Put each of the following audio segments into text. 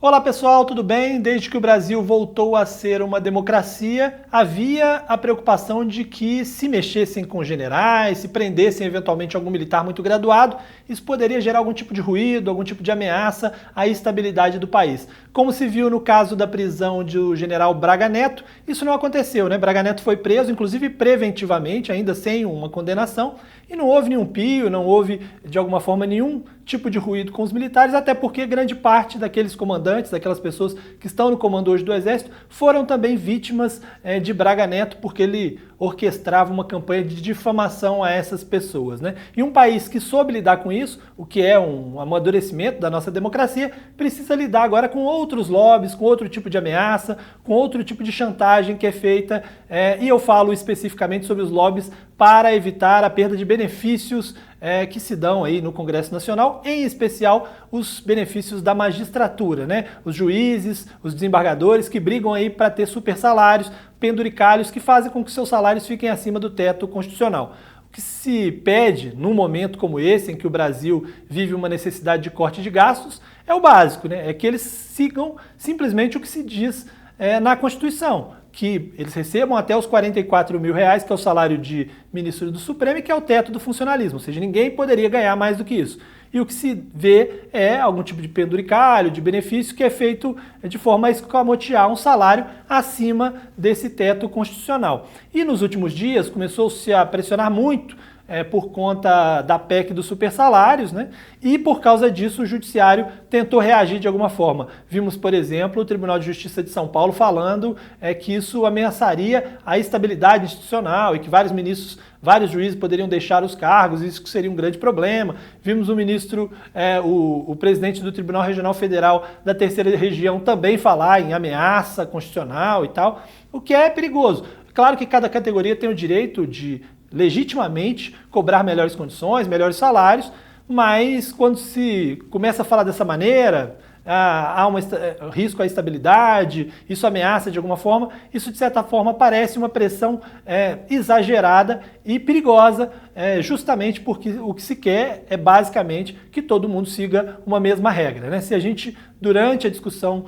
Olá pessoal, tudo bem? Desde que o Brasil voltou a ser uma democracia, havia a preocupação de que se mexessem com generais, se prendessem eventualmente algum militar muito graduado, isso poderia gerar algum tipo de ruído, algum tipo de ameaça à estabilidade do país. Como se viu no caso da prisão do general Braga Neto, isso não aconteceu, né? Braga Neto foi preso, inclusive preventivamente, ainda sem uma condenação, e não houve nenhum pio, não houve de alguma forma nenhum tipo de ruído com os militares, até porque grande parte daqueles comandantes, daquelas pessoas que estão no comando hoje do Exército, foram também vítimas de Braga Neto, porque ele orquestrava uma campanha de difamação a essas pessoas, né? E um país que soube lidar com isso, o que é um amadurecimento da nossa democracia, precisa lidar agora com outros lobbies, com outro tipo de ameaça, com outro tipo de chantagem que é feita, e eu falo especificamente sobre os lobbies para evitar a perda de benefícios que se dão aí no Congresso Nacional, em especial os benefícios da magistratura, né? Os juízes, os desembargadores que brigam aí para ter super salários, penduricalhos que fazem com que seus salários fiquem acima do teto constitucional. O que se pede num momento como esse, em que o Brasil vive uma necessidade de corte de gastos, é o básico, né? É que eles sigam simplesmente o que se diz na Constituição, que eles recebam até os R$ 44 mil, que é o salário de ministro do Supremo e que é o teto do funcionalismo, ou seja, ninguém poderia ganhar mais do que isso. E o que se vê é algum tipo de penduricalho, de benefício que é feito de forma a escamotear um salário acima desse teto constitucional. E nos últimos dias começou-se a pressionar muito por conta da PEC dos supersalários, né? E por causa disso o Judiciário tentou reagir de alguma forma. Vimos, por exemplo, o Tribunal de Justiça de São Paulo falando que isso ameaçaria a estabilidade institucional e que vários ministros, vários juízes poderiam deixar os cargos, isso seria um grande problema. Vimos o ministro, o presidente do Tribunal Regional Federal da Terceira Região também falar em ameaça constitucional e tal, o que é perigoso. Claro que cada categoria tem o direito de legitimamente cobrar melhores condições, melhores salários, mas quando se começa a falar dessa maneira, há um risco à estabilidade, isso ameaça de alguma forma, isso de certa forma parece uma pressão exagerada e perigosa, justamente porque o que se quer é basicamente que todo mundo siga uma mesma regra, né? Se a gente, durante a discussão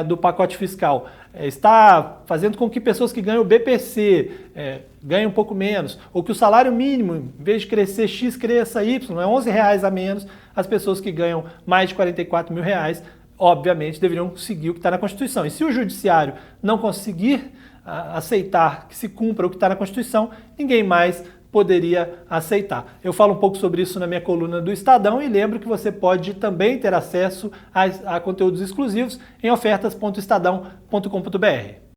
do pacote fiscal, está fazendo com que pessoas que ganham o BPC ganhem um pouco menos, ou que o salário mínimo, em vez de crescer X, cresça Y, é R$ 11 a menos, as pessoas que ganham mais de R$ 44 mil, obviamente, deveriam seguir o que está na Constituição. E se o Judiciário não conseguir aceitar que se cumpra o que está na Constituição, ninguém mais poderia aceitar. Eu falo um pouco sobre isso na minha coluna do Estadão e lembro que você pode também ter acesso a conteúdos exclusivos em ofertas.estadão.com.br.